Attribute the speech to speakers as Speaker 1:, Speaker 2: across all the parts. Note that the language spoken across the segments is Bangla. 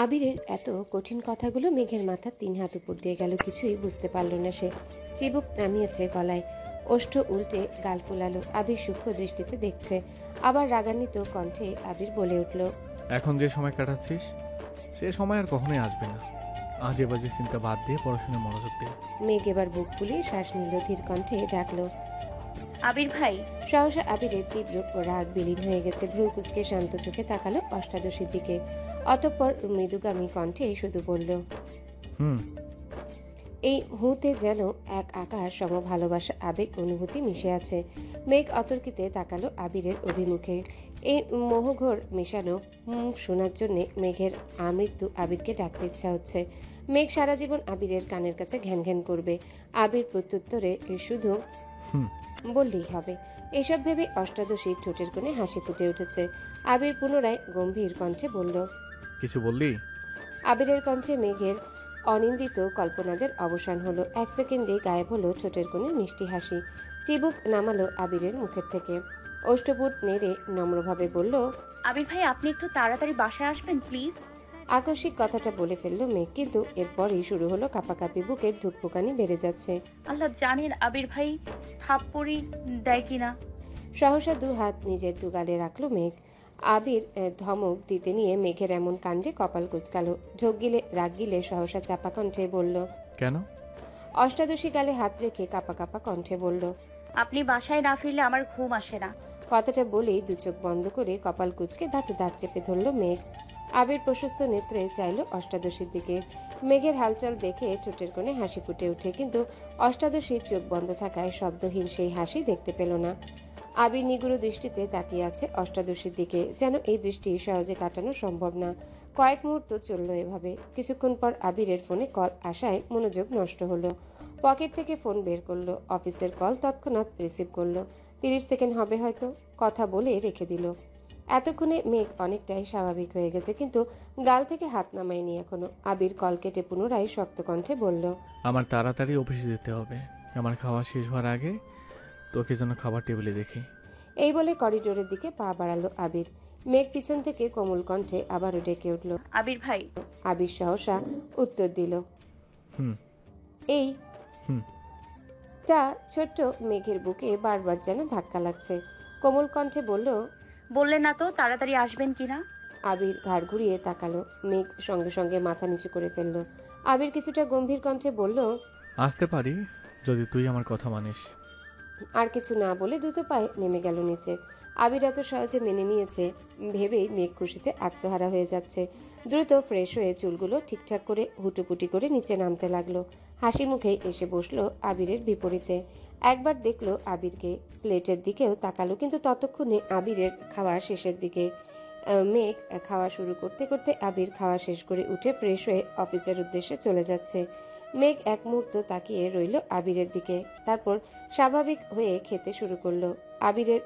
Speaker 1: আবিরের এত কঠিন কথাগুলো মেঘের মাথার 3 হাত উপর দিয়ে গেল, কিছুই বুঝতে পারল না সে। চিবুক নামিয়েছে গলায়, ওষ্ঠ উল্টে গাল ফুলালো। আবির সূক্ষ্ম দৃষ্টিতে দেখছে। আবার রাগান্বিত কণ্ঠে আবির বলে উঠল,
Speaker 2: এখন যে সময় কাটাচ্ছিস সে সময় আর কখনোই আসবে না। আজে বাজে চিন্তা বাদ দিয়ে পড়াশোনায় মনোযোগ দে।
Speaker 1: মেঘ এবার বুক ফুলিয়ে শ্বাস নিল, ধীর কণ্ঠে ডাকলো,
Speaker 3: আবির ভাই।
Speaker 1: সহসা আবিরের তীব্র রাগ বিলীন হয়ে গেছে। ভ্রু কুচকে শান্ত চোখে তাকালো অষ্টাদশীর দিকে। অতঃপর মৃদুগামী কণ্ঠে শুধু বলল,
Speaker 2: হুম।
Speaker 1: এই হুতে যেন এক আকাশ সম ভালোবাসা, আবেগ, অনুভূতি মিশে আছে। মেঘ অতর্কিতে তাকালো আবিরের অভিমুখে। এই মোহঘোর মেশানো শোনার জন্যে মেঘের আমৃত্যু আবিরকে ডাকতে ইচ্ছা হচ্ছে। মেঘ সারা জীবন আবিরের কানের কাছে ঘ্যান ঘ্যান করবে। আবির প্রত্যুত্তরে শুধু
Speaker 2: হুম।
Speaker 1: বললেই হবে। এসব ভেবে অষ্টাদশী ঠোঁটের কোণে হাসি ফুটে উঠেছে। আবির পুনরায় গম্ভীর কণ্ঠে বলল,
Speaker 2: কিছু বললি?
Speaker 1: আবিরের কণ্ঠে মেঘের অনিন্দিত কল্পনাদের অবসান হলো। 1 সেকেন্ডে গায়েব হলো ঠোঁটের কোণে মিষ্টি হাসি। চিবুক নামালো আবিরের মুখের থেকে। অষ্টপুট নেড়ে নম্রভাবে বলল,
Speaker 3: আবির ভাই, আপনি একটু তাড়াতাড়ি বাসায় আসবেন প্লিজ।
Speaker 1: আকস্মিক কথাটা বলে ফেলল মেঘ, কিন্তু এরপরই শুরু হলো কাঁপাকাঁপি, বুকের ধুকপুকানি বেড়ে যাচ্ছে।
Speaker 3: আল্লাহ জানেন আবির ভাই থাপ্পড়ি দেয় কিনা।
Speaker 1: সহসা 2 হাত নিজের দুগালে রাখলো মেঘ। আবির ধমক দিতে নিয়ে মেঘের এমন কাণ্ডে কপাল কুচকালো। ঢোক গিলে রাগ গিলে সহসা চাপা কণ্ঠে বলল,
Speaker 2: কেন?
Speaker 1: অষ্টাদশী গালে হাত রেখে কাঁপা কাঁপা কণ্ঠে বলল,
Speaker 3: আপনি বাসায় না ফিরলে আমার ঘুম আসে না।
Speaker 1: কথাটা বলেই 2 চোখ বন্ধ করে কপাল কুঁচকে দাঁতে দাঁত চেপে ধরল মেঘ। আবির প্রশস্ত নেত্রে চাইল অষ্টাদশীর দিকে। মেঘের হালচাল দেখে ঠোঁটের কোণে হাসি ফুটে ওঠে, কিন্তু অষ্টাদশীর চোখ বন্ধ থাকায় শব্দহীন সেই হাসি দেখতে পেল না। আবির নিগুড় দৃষ্টিতে তাকিয়ে আছে অষ্টাদশীর দিকে, যেন এই দৃষ্টি সহজে কাটানো সম্ভব না। কয়েক মুহূর্ত চলল এভাবে। কিছুক্ষণ পর আবিরের ফোনে কল আসায় মনোযোগ নষ্ট হলো। পকেট থেকে ফোন বের করলো। অফিসের কল, তৎক্ষণাৎ রিসিভ করলো। 30 সেকেন্ড হবে হয়তো, কথা বলে রেখে দিল। এতক্ষণে মেঘ অনেকটাই স্বাভাবিক হয়ে গেছে, কিন্তু গাল থেকে হাত নামায়নি এখনো। আবির কল কেটে পুনরায় শক্ত কণ্ঠে বলল,
Speaker 2: আমার তাড়াতাড়ি অফিসে যেতে হবে। আমার খাওয়া শেষ হওয়ার আগে তোকে যেন খাবার টেবিলে দেখি।
Speaker 1: এই বলে করিডোরের দিকে পা বাড়ালো আবির। মেঘ পিছন থেকে কোমল কণ্ঠে আবারও ডেকে উঠল।
Speaker 3: আবির ভাই।
Speaker 1: আবির সহসা উত্তর দিল,
Speaker 2: হুম।
Speaker 1: এই
Speaker 2: হুম।
Speaker 1: টা ছোট্ট মেঘের বুকে বারবার যেন ধাক্কা লাগছে। কোমল কণ্ঠে বলল,
Speaker 3: বললেন না তো তাড়াতাড়ি আসবেন কিনা।
Speaker 1: আবির ঘাড় ঘুরিয়ে তাকালো। মেঘ সঙ্গে সঙ্গে মাথা নিচু করে ফেলল। আবির কিছুটা গম্ভীর কণ্ঠে বলল,
Speaker 2: আসতে পারি যদি তুই আমার কথা মানিস।
Speaker 1: আর কিছু না বলে দ্রুত পায়ে নেমে গেল নিচে। আবির এত সহজে মেনে নিয়েছে ভেবেই মেঘ খুশিতে আত্মহারা হয়ে যাচ্ছে। দ্রুত ফ্রেশ হয়ে চুলগুলো ঠিকঠাক করে হুটুপুটি করে নিচে নামতে লাগলো। হাসি মুখেই এসে বসলো আবিরের বিপরীতে। একবার দেখলো আবিরকে, প্লেটের দিকেও তাকালো, কিন্তু ততক্ষণে আবিরের খাওয়া শেষের দিকে। মেঘ খাওয়া শুরু করতে করতে আবির খাওয়া শেষ করে উঠে ফ্রেশ হয়ে অফিসের উদ্দেশ্যে চলে যাচ্ছে। মেঘ এক মুহূর্ত তাকিয়ে রইল আবিরের দিকে, তারপর স্বাভাবিক হয়ে খেতে শুরু করলো। আবিরের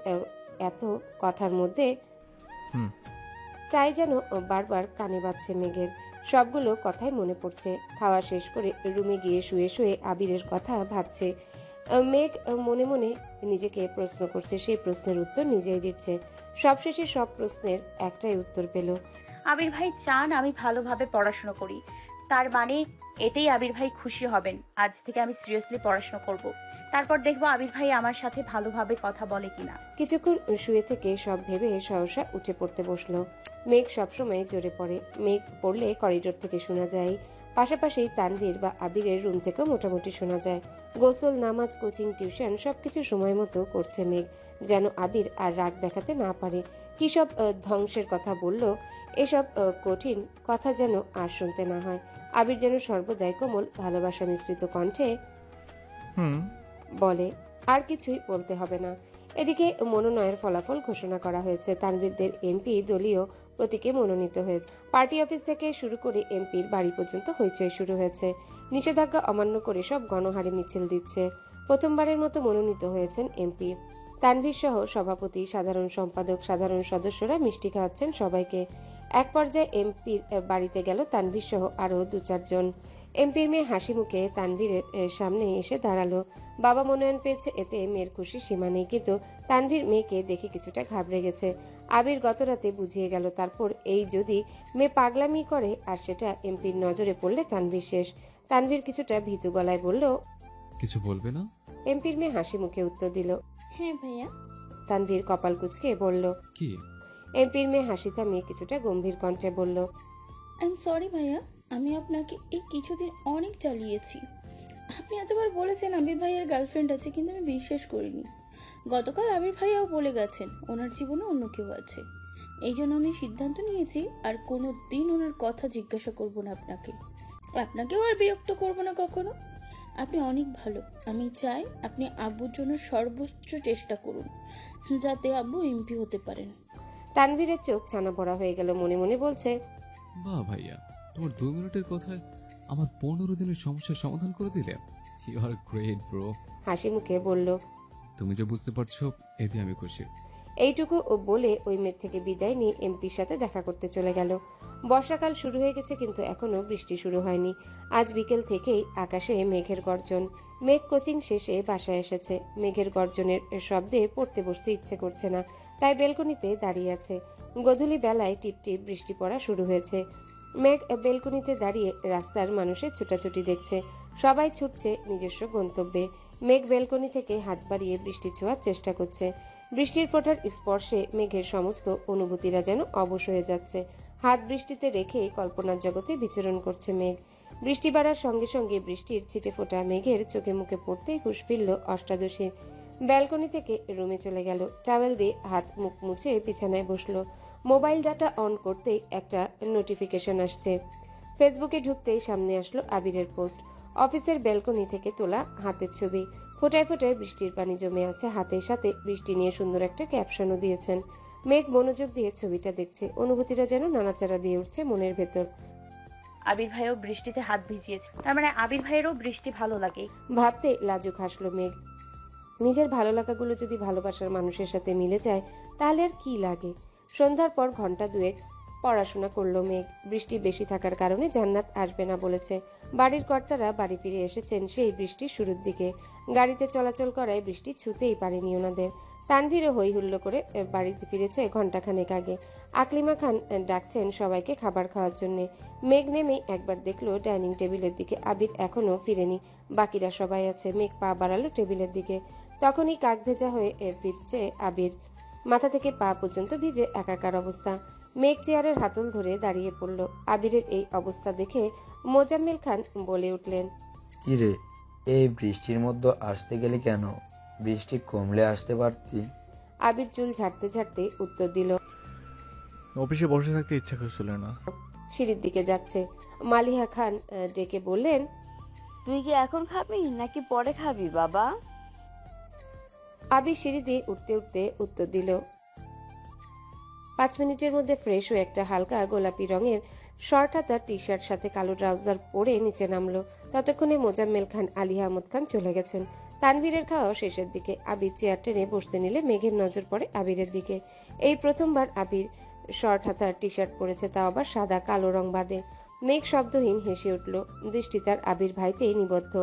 Speaker 1: এত কথার মধ্যে
Speaker 2: হুম।
Speaker 1: টাই যেন বারবার কানে বাজছে মেঘের। সবগুলো কথাই মনে পড়ছে। খাওয়া শেষ করে রুমে গিয়ে শুয়ে শুয়ে আবিরের কথা ভাবছে। মেঘ মনে মনে নিজেকে প্রশ্ন করছে, সেই প্রশ্নের উত্তর নিজেই দিচ্ছে। সবশেষে সব প্রশ্নের একটাই উত্তর পেল।
Speaker 3: আবির ভাই চান আমি ভালোভাবে পড়াশোনা করি, তার মানে এতেই আবির ভাই খুশি হবেন। আজ থেকে আমি সিরিয়াসলি পড়াশোনা করব। তারপর দেখবো আবির ভাই আমার সাথে ভালোভাবে কথা বলে কিনা।
Speaker 1: কিছুক্ষণ শুয়ে থেকে সব ভেবে সহসা উঠে পড়তে বসলো। মেঘ সবসময় জোরে পড়ে। মেঘ পড়লে করিডোর থেকে শোনা যায়, পাশাপাশি তানভীর বা আবিরের রুম থেকেও মোটামুটি শোনা যায়। গোসল, নামাজ, কোচিং, টিউশন সবকিছু সময় মতো করছে মেঘ, যেন আবির আর রাগ দেখাতে না পারে। কি সব ধ্বংসের কথা বলল, এসব কঠিন কথা যেন আর শুনতে না হয়। আবির যেন সর্বদাই কোমল ভালোবাসা মিশ্রিত কণ্ঠে
Speaker 2: হুম।
Speaker 1: বলে, আর কিছুই বলতে হবে না। এদিকে মনোনয়নের ফলাফল ঘোষণা করা হয়েছে। তানভীরদের এমপি দলীয় প্রতীকে মনোনীত হয়েছে। পার্টি অফিস থেকে শুরু করে এমপির বাড়ি পর্যন্ত হইচই শুরু হয়েছে। নিষেধাজ্ঞা অমান্য করে সব গণহারে মিছিল দিচ্ছে। প্রথমবারের মতো মনোনীত হয়েছেন এমপি। তানভীর সহ সভাপতি, সাধারণ সম্পাদক, সাধারণ সদস্যরা মিষ্টি খাওয়াচ্ছেন সবাইকে। এক পর্যায়ে এমপির বাড়িতে গেল তানভীর সহ আরও 2-4 জন। এমপির মেয়ে হাসি মুখে তানভীরের সামনে এসে দাঁড়ালো। বাবা মনোনয়ন পেয়েছে এতে মেয়ের খুশির সীমা নেই, কিন্তু তানভীর মেয়েকে দেখে কিছুটা ঘাবড়ে গেছে। আবির গত রাতে বুঝিয়ে গেল, তারপর এই যদি মেয়ে পাগলামি করে আর সেটা এমপির নজরে পড়লে তানভীর শেষ। তানভীর কিছুটা ভীতু গলায় বলল।
Speaker 4: কিছু বলবে না?
Speaker 1: এমপির মেয়ে হাসি মুখে উত্তর দিল।
Speaker 5: হ্যাঁ ভাইয়া।
Speaker 1: তানভীর কপাল কুঁচকে বলল।
Speaker 4: কি?
Speaker 1: এমপির মেয়ে হাসি থামিয়ে কিছুটা গম্ভীর কণ্ঠে বলল।
Speaker 5: আই এম সরি ভাইয়া, আমি আপনাকে এই কিছুদিন অনেক জ্বালিয়েছি। আপনি এতবার বলেছেন আবির ভাইয়ের গার্লফ্রেন্ড আছে, কিন্তু আমি বিশ্বাস করিনি। গতকাল আবির ভাইয়াও বলে গেছেন ওনার জীবনে অন্য কেউ আছে। এই জন্য আমি সিদ্ধান্ত নিয়েছি আর কোনো দিন ওনার কথা জিজ্ঞাসা করব না আপনাকেও আর বিরক্ত করব না কখনো। আপনি অনেক ভালো। আমি চাই আপনি আব্বুর জন্য সর্বোচ্চ চেষ্টা করুন, যাতে আব্বু এমপি হতে পারেন।
Speaker 1: তানভীরের চোখ ছানা পড়া হয়ে গেল, মনে মনে বলছে,
Speaker 4: বাহ ভাইয়া, তোমার 2 মিনিটের কথায় আমার 15 দিনের সমস্যার সমাধান করে দিলে। You are great bro.
Speaker 1: হাসি মুখে বলল।
Speaker 4: তুমি যে বুঝতে পারছো এতে আমি খুশি।
Speaker 1: এইটুকু ও বলে ওই মেয়ের থেকে বিদায় নিয়ে এমপির সাথে দেখা করতে চলে গেল। বর্ষাকাল শুরু হয়ে গেছে, কিন্তু এখনো বৃষ্টি শুরু হয়নি। আজ বিকেল থেকেই আকাশে মেঘের গর্জন। মেঘ কোচিং শেষে বাসায় এসেছে। মেঘের গর্জনের শব্দে পড়তে বসতে ইচ্ছে করছে না, তাই বেলকনিতে দাঁড়িয়ে আছে। গোধূলি বেলায় টিপটিপ বৃষ্টি পড়া শুরু হয়েছে। মেঘ বেলকনিতে দাঁড়িয়ে রাস্তার মানুষের ছুটাছুটি দেখছে। সবাই ছুটছে নিজস্ব গন্তব্যে। মেঘ বেলকনি থেকে হাত বাড়িয়ে বৃষ্টি ছোঁয়ার চেষ্টা করছে। বৃষ্টির ফোঁটার স্পর্শে মেঘের সমস্ত অনুভূতিরা যেন অবশ হয়ে যাচ্ছে। হাত বৃষ্টিতে রেখে কল্পনার জগতে বিচরণ করছে মেঘ। বৃষ্টি বাড়ার সঙ্গে সঙ্গে বৃষ্টির ছিটে ফোঁটা মেঘের চোখে মুখে পড়তেই হুঁশ ফিরল অষ্টাদশীর। ব্যালকনি থেকে রুমে চলে গেল। টাওয়েল দিয়ে হাত মুখ মুছে বিছানায় বসলো। মোবাইল ডাটা অন করতেই একটা নোটিফিকেশন আসছে। ফেসবুকে ঢুকতেই সামনে আসলো আবিরের পোস্ট। অফিসের ব্যালকনি থেকে তোলা হাতের ছবি। ফোঁটায় ফোঁটায় বৃষ্টির পানি জমে আছে হাতের সাথে। বৃষ্টি নিয়ে সুন্দর একটা ক্যাপশনও দিয়েছেন। মেঘ মনোযোগ দিয়ে ছবিটা দেখছে। অনুভূতিরা যেন নাড়াচাড়া দিয়ে উঠছে মনের ভেতর।
Speaker 3: আবির ভাইও বৃষ্টিতে হাত ভিজিয়েছে, তার মানে আবির ভাইয়েরও বৃষ্টি ভালো লাগে।
Speaker 1: ভাবতে লাজুক হাসলো মেঘ। নিজের ভালো লাগাগুলো যদি ভালোবাসার মানুষের সাথে মিলে যায় তাহলে আর কি লাগে। সন্ধ্যার পর ঘন্টা দুয়েক পড়াশোনা করলো মেঘ। বৃষ্টি বেশি থাকার কারণে জান্নাত আসবে না বলেছে। বাড়ির কর্তারা বাড়ি ফিরে এসেছেন সেই বৃষ্টির শুরুর দিকে। গাড়িতে চলাচল করায় বৃষ্টি ছুতেই পারেনি ওনাদের। তানভীরও হই হুল্লো করে বাড়িতে ফিরেছে ঘণ্টাখানেক আগে। আকলিমা খান ডাকছেন সবাইকে খাবার খাওয়ার জন্য। মেঘ নেমেই একবার দেখলো ডাইনিং টেবিলের দিকে। আবির এখনো ফিরেনি, বাকিরা সবাই আছে। মেঘ পা বাড়ালো টেবিলের দিকে। তখনই কাক ভেজা হয়ে ফিরছে আবির। মাথা থেকে পা পর্যন্ত ভিজে একাকার অবস্থা। মেঘ চেয়ারের হাতল ধরে দাঁড়িয়ে পড়ল। আবিরের এই অবস্থা দেখে মোজাম্মেল খান বলে উঠলেন,
Speaker 6: কিরে, এই বৃষ্টির মধ্যে আসতে গেলে কেন? বৃষ্টি কমলে আসতে পারতি।
Speaker 1: আবির চুল ঝাড়তে ঝাড়তে উত্তর দিল,
Speaker 2: অফিসে বসে থাকতে ইচ্ছা করছিল না।
Speaker 1: সিঁড়ির দিকে যাচ্ছে। মালিহা খান ডেকে বললেন,
Speaker 7: তুই কি এখন খাবি নাকি পরে খাবি বাবা?
Speaker 1: আবির সিঁড়ি দিয়ে উঠতে উঠতে উত্তর দিল, 5 মিনিটের মধ্যে ফ্রেশ হয়ে একটা হালকা গোলাপি রঙের শর্ট হাতা টি শার্ট সাথে কালো ট্রাউজার পরে নিচে নামলো। ততক্ষণে মোজাম্মেল খান, আলী আহমদ খান চলে গেছেন। তানভীরের খাওয়া শেষের দিকে। আবির চেয়ার টেনে বসতে নিলে মেঘের নজর পড়ে আবিরের দিকে। এই প্রথমবার আবির শর্ট হাতার টি শার্ট পরেছে, তাও আবার সাদা কালো রং বাদে। মেঘ শব্দহীন হেসে উঠল। দৃষ্টি তার আবির ভাইতেই নিবদ্ধ।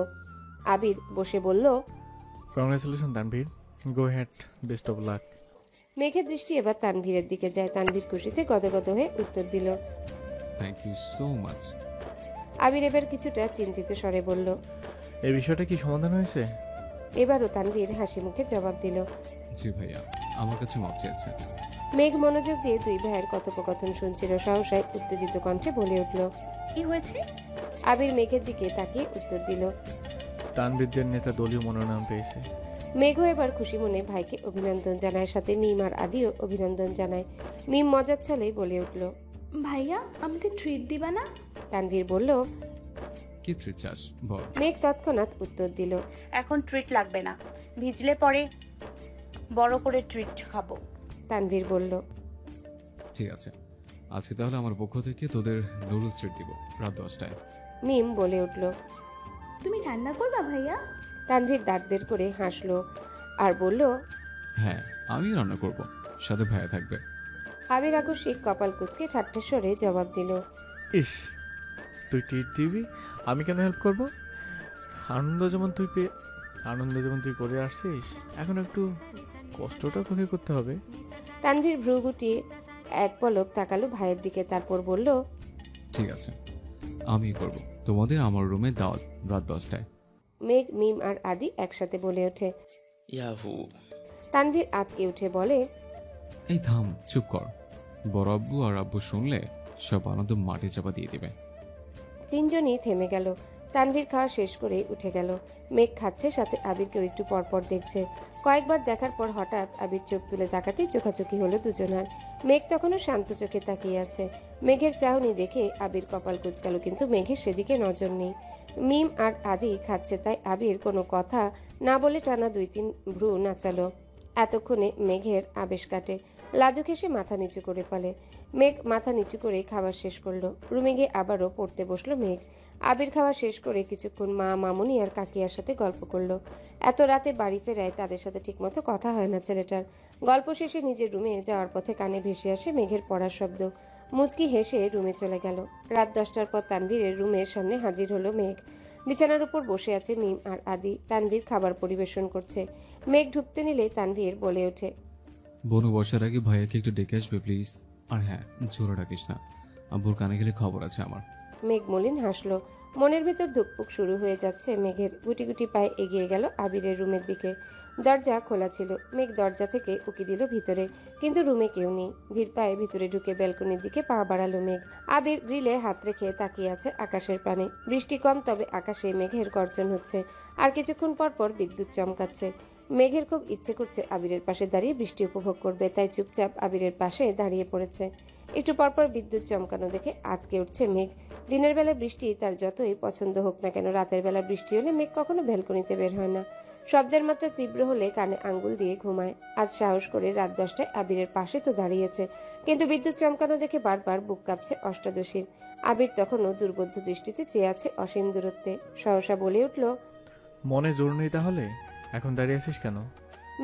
Speaker 1: আবির বসে বলল,
Speaker 2: congratulation Tanvir, go head, best of luck.
Speaker 1: মেঘের দৃষ্টি এবার তানভীরের দিকে যায়। তানভীর খুশিতে গদগদ হয়ে উত্তর দিল,
Speaker 4: থ্যাংক ইউ সো মাচ।
Speaker 1: আবির এবার কিছুটা চিন্তিত স্বরে বলল,
Speaker 2: এই বিষয়টা কি সমাধান হয়েছে?
Speaker 1: এবারও তানভীর হাসি মুখে জবাব দিল।
Speaker 4: জি ভাইয়া, আমার কাছে মাপ চেয়েছে।
Speaker 1: মেঘ মনোযোগ দিয়ে দুই ভাইয়ের কথোপকথন শুনছিল। সহসায় উত্তেজিত কণ্ঠে বলে উঠল।
Speaker 3: কি হয়েছে?
Speaker 1: আবির মেঘের দিকে তাকিয়ে উত্তর দিল,
Speaker 2: তানভীরদের নেতা দলীয় মনোনয়ন পেয়েছে।
Speaker 1: মেঘও এবার খুশি মনে ভাইকে অভিনন্দন জানায়, সাথে মিম আর আদিও অভিনন্দন জানায়। মিম মজার ছলেই বলে উঠল,
Speaker 8: ভাইয়া আমাকে ট্রিট দিবা না?
Speaker 1: তানভীর বলল,
Speaker 4: কি ট্রিট চাস বল।
Speaker 1: মেঘ তৎক্ষণাৎ উত্তর দিল,
Speaker 3: এখন ট্রিট লাগবে না, ভিজলে পরে বড় করে ট্রিট খাবো।
Speaker 1: তানভীর বলল,
Speaker 4: ঠিক আছে, আজকে তাহলে আমার পক্ষ থেকে তোদের নুডলস ট্রিট দিব রাত 10টায়।
Speaker 1: মিম বলে উঠল।
Speaker 8: তুমি রান্না করবা ভাইয়া?
Speaker 1: তানভীর দাঁত বের করে হাসলো আর বলল,
Speaker 4: হ্যাঁ, আমি রান্না করব, সাথে ভাইয়া থাকবে।
Speaker 1: আবির আকস্মিক কপাল কুঁচকে ঠাট্টা স্বরে জবাব দিল,
Speaker 2: ইস, তুই ট্রিট দিবি, আমি কেন হেল্প করব? আনন্দ যেমন তুই করে আসছিস, এখন একটু কষ্টটা তোকে করতে হবে।
Speaker 1: তানভীর ভ্রু গুটিয়ে এক পলক তাকালো ভাইয়ের দিকে, তারপর বলল,
Speaker 4: ঠিক আছে, আমি করব। তোমাদের আমার রুমে দাওয়াত রাত 10টায়।
Speaker 1: মেঘ, মিম আর আদি একসাথে বলে ওঠে।
Speaker 9: ইয়াহু!
Speaker 1: তানভীর আতকে উঠে বলে,
Speaker 4: এই থাম, চুপ কর। বড় আব্বু আর আব্বু শুনলে সব আনন্দ মাটি চাপা দিয়ে দিবে।
Speaker 1: তিনজনই থেমে গেল। তানভীর খাওয়া শেষ করে উঠে গেল। মেঘ খাচ্ছে, সাথে আবিরকেও একটু পরপর দেখছে। কয়েকবার দেখার পর হঠাৎ আবির চোখ তুলে তাকাতেই চোখাচোখি হলো দুজনার। মেঘ তখনও শান্ত চোখে তাকিয়ে আছে। মেঘের চাহনি দেখে আবির কপাল কুঁচকাল, কিন্তু মেঘের সেদিকে নজর নেই। মিম আর আদি খাচ্ছে, তাই আবির কোনো কথা না বলে টানা 2-3 ভ্রু নাচালো। এতক্ষণে মেঘের আবেশ কাটে। লাজুক হেসে মাথা নিচু করে ফেলে। মেঘ মাথা নিচু করে খাবার শেষ করলো। রুমে গিয়ে আবারও পড়তে বসলো মেঘ। আবির খাওয়া শেষ করে কিছুক্ষণ মা, মামুনি আর কাকিয়ার সাথে গল্প করলো। এত রাতে বাড়ি ফেরায় তাদের সাথে ঠিকমতো কথা হয় না ছেলেটার। গল্প শেষে নিজের রুমে যাওয়ার পথে কানে ভেসে আসে মেঘের পড়ার শব্দ। মুচকি হেসে রুমে চলে গেল। রাত 10টার পর তানভীরের রুমের সামনে হাজির হলো মেঘ। বিছানার উপর বসে আছে মিম আর আদি। তানভীর খাবার পরিবেশন করছে। মেঘ ঢুকতে নিলে তানভীর বলে ওঠে,
Speaker 4: বনু বসার আগে ভাইয়াকে একটু ডেকে আসবে প্লিজ। আর হ্যাঁ, জোরে ডাকিস না, আব্বুর কানে গেলে খবর আছে আমার।
Speaker 1: মেঘ মলিন হাসলো। মনের ভেতর ধুকপুক শুরু হয়ে যাচ্ছে মেঘের। গুটি গুটি পায়ে এগিয়ে গেল আবিরের রুমের দিকে। দরজা খোলা ছিল। মেঘ দরজা থেকে উকি দিল ভিতরে, কিন্তু রুমে কেউ নেই। ধীর পায়ে ভিতরে ঢুকে ব্যালকনির দিকে পা বাড়ালো মেঘ। আবির গ্রিলে হাত রেখে তাকিয়ে আছে আকাশের পানে। বৃষ্টি কম, তবে আকাশে মেঘের গর্জন হচ্ছে। আর কিছুক্ষণ পর পর বিদ্যুৎ চমকাচ্ছে। মেঘের খুব ইচ্ছে করছে আবিরের পাশে দাঁড়িয়ে বৃষ্টি উপভোগ করবে, তাই চুপচাপ আবিরের পাশে দাঁড়িয়ে পড়েছে। একটু পরপর বিদ্যুৎ চমকানো দেখে আতকে উঠছে মেঘ। দিনের বেলা বৃষ্টি তার যতই পছন্দ হোক না কেন, রাতের বেলা বৃষ্টি হলে মেঘ কখনো ব্যালকনিতে বের হয় না। শব্দের মাত্রা তীব্র হলে কানে আঙ্গুল দিয়ে ঘুমায়। আজ সাহস করে রাত 10টায় আবিরের পাশে তো দাঁড়িয়েছে, কিন্তু বিদ্যুৎ চমকানো দেখে বারবার বুক কাঁপছে অষ্টাদশীর। আবির তখনও দুর্বোধ্য দৃষ্টিতে চেয়ে আছে অসীম দূরত্বে। সহসা বলে উঠল,
Speaker 2: মনে জোর নেই তাহলে এখন দাঁড়িয়ে আছিস কেন?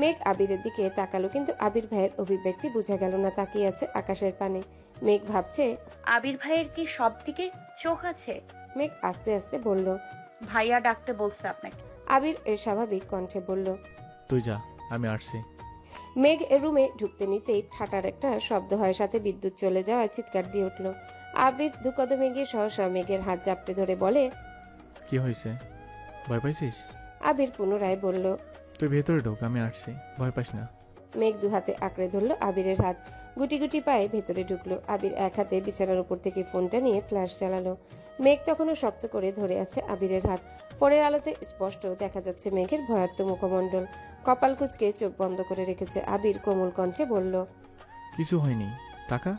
Speaker 1: মেঘ আবিরের দিকে তাকালো, কিন্তু আবির ভাইয়ের অভিব্যক্তি বোঝা গেল না। তাকিয়ে আছে আকাশের পানে। মেঘ ভাবছে,
Speaker 3: আবির ভাইয়ের কি সব দিকে চোখ আছে?
Speaker 1: মেঘ আস্তে আস্তে বলল।
Speaker 3: ভাইয়া ডাকতে বলছে আপনাকে।
Speaker 1: আবির এর স্বাভাবিক কণ্ঠে বলল।
Speaker 2: তুই যা, আমি আসছি।
Speaker 1: মেঘ রুমে ঢুকতে নিতেই ঠাটার একটা শব্দ হয়, সাথে বিদ্যুৎ চলে যাওয়ায় চিৎকার দিয়ে উঠল। আবির দুকদমে গিয়ে সহসা মেঘের হাত জাপটে ধরে বলে,
Speaker 2: কি হয়েছে, ভয় পাইছিস?
Speaker 1: আবির পুনরায় বলল।
Speaker 2: তুই ভেতরে ঢোক, আমি আসছি, ভয় পাস না।
Speaker 1: মেঘ দুহাতে আঁকড়ে ধরলো আবিরের হাত। গুটি গুটি পায়ে ভেতরে ঢুকলো। আবির এক হাতে বিছানার উপর থেকে ফোনটা নিয়ে ফ্ল্যাশ জ্বালালো। মেঘ তখনও শক্ত করে ধরে আছে আবিরের হাত। ফোনের আলোতে স্পষ্ট দেখা যাচ্ছে মেঘের ভয়ার্ত মুখমণ্ডল। কপাল কুঁচকে চোখ বন্ধ করে রেখেছে। আবির কোমল কণ্ঠে বলল,
Speaker 2: কিছু হয়নি, তাকা।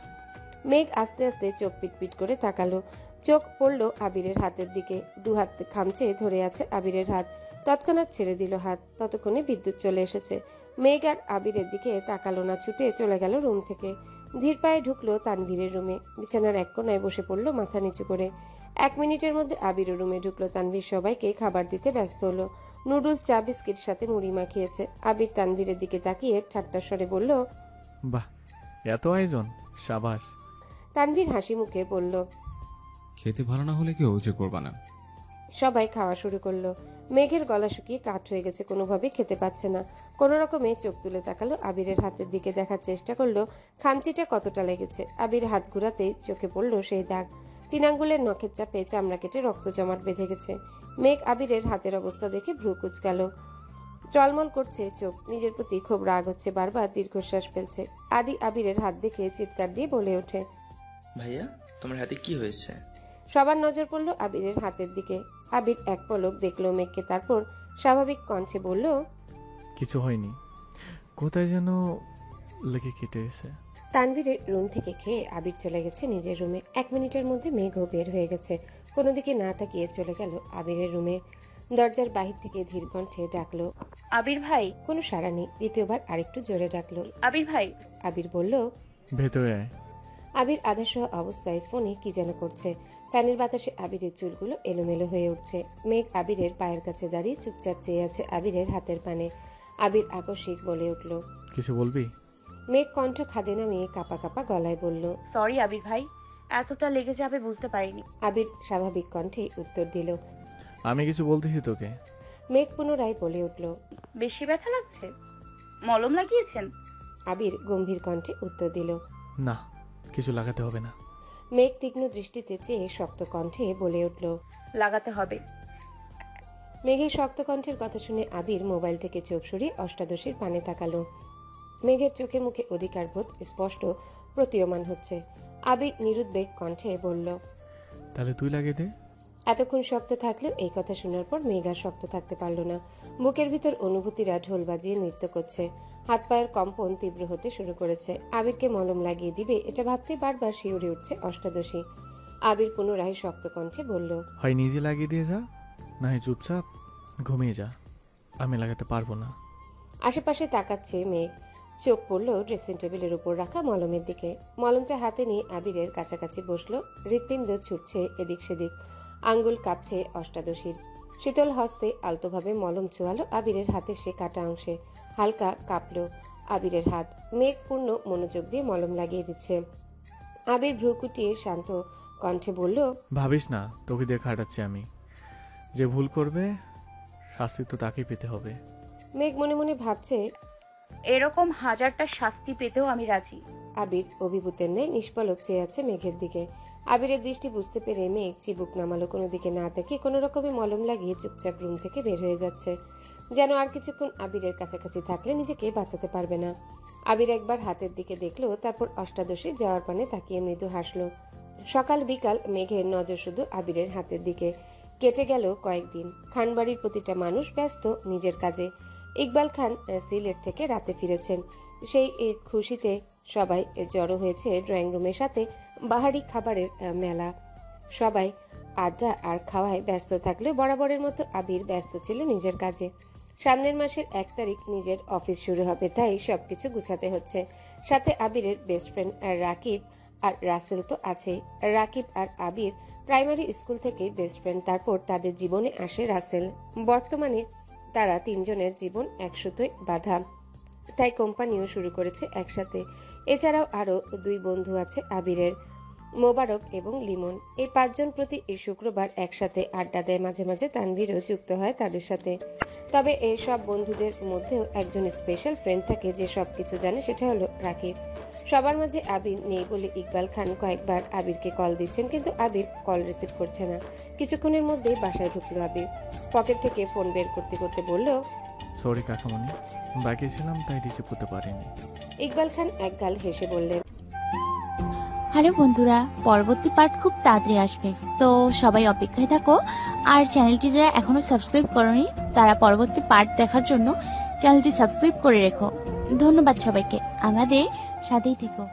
Speaker 1: মেঘ আস্তে আস্তে চোখ পিটপিট করে তাকালো। চোখ পড়ল আবিরের হাতের দিকে। দুহাত খামচে ধরে আছে আবিরের হাত। তৎক্ষণাৎ ছেড়ে দিল হাত। ততক্ষণে বিদ্যুৎ চলে এসেছে। মেঘ আর আবিরের দিকে তাকালো না, ছুটে চলে গেল রুম থেকে। ধীর পায়ে ঢুকলো তানভীরের রুমে। বিছানার এক কোনায় বসে পড়লো মাথা নিচু করে। 1 মিনিটের মধ্যে আবির রুমে ঢুকলো। তানভীর সবাইকে খাবার দিতে ব্যস্ত হলো। নুডলস, চা, বিস্কিট সাথে মুড়ি মাখিয়েছে। আবির তানভীরের দিকে তাকিয়ে ঠাট্টার স্বরে বলল,
Speaker 2: বাহ, এত আয়োজন, সাবাস।
Speaker 1: তানভীর হাসি মুখে বলল,
Speaker 4: খেতে ভালো না হলে কি অভিযোগ করবা না?
Speaker 1: সবাই খাওয়া শুরু করলো। মেঘের গলা শুকিয়ে কাঠ হয়ে গেছে, কোনোভাবেই খেতে পাচ্ছে না। কোনো রকমে চোখ তুলে তাকালো আবিরের হাতের দিকে, দেখার চেষ্টা করলো খামচিটা কতটা লেগেছে। আবির হাত ঘুরাতেই চোখে পড়লো সেই দাগ। 3 আঙ্গুলের নখের চাপে চামড়া কেটে রক্ত জমাট বেঁধে গেছে। মেঘ আবিরের হাতের অবস্থা দেখে ভ্রু কুঁচকাল। টলমল করছে চোখ। নিজের প্রতি খুব রাগ হচ্ছে, বারবার দীর্ঘশ্বাস ফেলছে। আদি আবিরের হাত দেখে চিৎকার দিয়ে বলে ওঠে,
Speaker 9: ভাইয়া, তোমার হাতে কি হয়েছে?
Speaker 1: সবার নজর পড়লো আবিরের হাতের দিকে। আবির এক পলক দেখলো মেঘকে, তারপর স্বাভাবিক কণ্ঠে বলল,
Speaker 2: কিছু হয়নি, কোথায় যেন লেগে কেটে গেছে।
Speaker 1: তানভীরের রুম থেকে খেয়ে আবির চলে গেছে নিজের রুমে। 1 মিনিটের মধ্যে মেঘও বের হয়ে গেছে। কোনো দিকে না তাকিয়ে চলে গেল আবিরের রুমে। দরজার বাহির থেকে ধীর কণ্ঠে ডাকলো,
Speaker 3: আবির ভাই।
Speaker 1: কোনো সাড়া নেই। দ্বিতীয়বার আরেকটু জোরে ডাকলো,
Speaker 3: আবির ভাই।
Speaker 1: আবির বলল,
Speaker 2: ভেতরে আয়।
Speaker 1: আবির আধাসহ অবস্থায় ফোনে কি যেন করছে। ফ্যানের বাতাসে আবিরের চুলগুলো এলোমেলো হয়ে উঠছে। মেঘ আবিরের পায়ের কাছে দাঁড়িয়ে চুপচাপ চেয়ে আছে আবিরের হাতের পানে। আবির আকস্মিক বলে উঠল,
Speaker 2: কিছু বলবি?
Speaker 1: মেঘ কণ্ঠ খাদে নামিয়ে কাপা কাপা গলায় বলল,
Speaker 3: সরি আবির ভাই, এতটা লেগে যাবে বুঝতে পারিনি।
Speaker 1: আবির স্বাভাবিক কণ্ঠে উত্তর দিল।
Speaker 2: আমি কিছু বলতেছি তোকে।
Speaker 1: মেঘ পুনরায় বলে উঠল।
Speaker 3: বেশি ব্যথা লাগছে? মলম লাগিয়েছেন?
Speaker 1: আবির গম্ভীর কণ্ঠে উত্তর দিল।
Speaker 2: না, কিছু লাগাতে হবে না।
Speaker 1: মেঘ তীক্ষ্ণ দৃষ্টিতে চেয়ে শক্ত কণ্ঠে বলে উঠল।
Speaker 3: লাগাতে হবে।
Speaker 1: মেঘের শক্ত কণ্ঠের কথা শুনে আবির মোবাইল থেকে চোখ সরিয়ে অষ্টাদশীর পানে তাকালো। মেঘের চোখে মুখে অধিকার বোধ স্পষ্ট প্রতীয়মান হচ্ছে। আবির নিরুদ্বেগ কণ্ঠে বলল।
Speaker 2: তাহলে তুই লাগিয়ে দে।
Speaker 1: এতক্ষণ শক্ত থাকলেও এই কথা শোনার পর মেঘ আর শক্ত থাকতে পারল না। বুকের ভিতর অনুভূতিরা ঢোল বাজিয়ে নৃত্য করছে। হাত পায়ের কম্পন তীব্র হতে শুরু করেছে। আবিরকে মলম লাগিয়ে দিবে এটা ভাবতে বারবার শিউরে উঠছে অষ্টাদশী। আবির পুনরায় শক্ত কণ্ঠে বলল।
Speaker 2: হয় নিজে লাগিয়ে দিয়ে যা, না হয় চুপচাপ ঘুমিয়ে যা। আমি লাগাতে পারবো না।
Speaker 1: আশেপাশে তাকাচ্ছে মেঘ। চোখ পড়ল ড্রেসিং টেবিলের উপর রাখা মলমের দিকে। মলমটা হাতে নিয়ে আবিরের কাছাকাছি বসলো। হৃৎপিণ্ড ছুটছে এদিক সেদিক। আঙ্গুল কাঁপছে অষ্টাদশীর। শীতল হস্তে আলতোভাবে মলম ছোঁয়ালো আবিরের হাতের সে কাটা অংশে। হালকা কাঁপল আবিরের হাত। মেঘ পূর্ণ মনোযোগ দিয়ে মলম লাগিয়ে দিচ্ছে। আবির ভ্রু কুটিয়ে শান্ত কণ্ঠে বলল।
Speaker 2: ভাবিস না তোকে দিয়ে খাটাচ্ছি আমি। যে ভুল করবে শাস্তি তো তাকেই পেতে হবে।
Speaker 1: মেঘ মনে মনে ভাবছে,
Speaker 3: এরকম হাজারটা শাস্তি পেতেও আমি রাজি।
Speaker 1: আবির অভিভূতের ন্যায় নিষ্পলক চেয়ে আছে মেঘের দিকে। আবিরের দৃষ্টি বুঝতে পেরে মেঘ চিবুক নামালো। কোনো দিকে না তাকিয়ে কোনো রকমে মলম লাগিয়ে চুপচাপ রুম থেকে বের হয়ে যাচ্ছে, যেন আর কিছুক্ষণ আবিরের কাছাকাছি থাকলে নিজেকে বাঁচাতে পারবে না। আবির একবার হাতের দিকে দেখলো, তারপর অষ্টাদশী যাওয়ার পানে তাকিয়ে মৃদু হাসলো। সকাল বিকাল মেঘের নজর শুধু আবিরের হাতের দিকে। কেটে গেল কয়েকদিন। খানবাড়ির প্রতিটা মানুষ ব্যস্ত নিজের কাজে। ইকবাল খান সিলেট থেকে রাতে ফিরেছেন। সেই খুশিতে সবাই জড়ো হয়েছে ড্রয়িং রুমের সাথে বাহারি খাবারের মেলা। সবাই আড্ডা আর খাওয়ায় ব্যস্ত থাকলেও বরাবরের মতো আবির ব্যস্ত ছিল নিজের কাজে। সামনের মাসের 1 তারিখ নিজের অফিস শুরু হবে, তাই সবকিছু গুছাতে হচ্ছে। সাথে আবিরের বেস্ট ফ্রেন্ড রাকিব আর রাসেল তো আছেই। রাকিব আর আবির প্রাইমারি স্কুল থেকেই বেস্ট ফ্রেন্ড। তারপর তাদের জীবনে আসে রাসেল। বর্তমানে তারা 3 জনের জীবন একসাথে বাঁধা, তাই কোম্পানিও শুরু করেছে একসাথে। এছাড়াও আরও 2 বন্ধু আছে আবিরের, মোবারক এবং লিমন। এই 5 জন প্রতি এই শুক্রবার একসাথে আড্ডা দেয়। মাঝে মাঝে তানভীরও যুক্ত হয় তাদের সাথে। তবে এই সব বন্ধুদের মধ্যেও একজন স্পেশাল ফ্রেন্ড থাকে যে সব কিছু জানে, সেটা হলো রাকিব। সবার মাঝে আবির নেই বলে ইকবাল খান কয়েকবার আবিরকে কল দিচ্ছেন, কিন্তু আবির কল রিসিভ করছে না। কিছুক্ষণের মধ্যেই বাসায় ঢুকলো আবির। পকেট থেকে ফোন বের করতে করতে বলল,
Speaker 2: সরি কাকামণি, বাকি ছিলাম তাই রিসিভ করতে পারিনি।
Speaker 1: ইকবাল খান একগাল হেসে বললেন,
Speaker 10: হ্যালো বন্ধুরা, পরবর্তী পার্ট খুব তাড়াতাড়ি আসবে, তো সবাই অপেক্ষায় থাকো। আর চ্যানেলটি যারা এখনো সাবস্ক্রাইব করোনি তারা পরবর্তী পার্ট দেখার জন্য চ্যানেলটি সাবস্ক্রাইব করে রেখো। ধন্যবাদ সবাইকে, আমাদের সাথেই থেকো।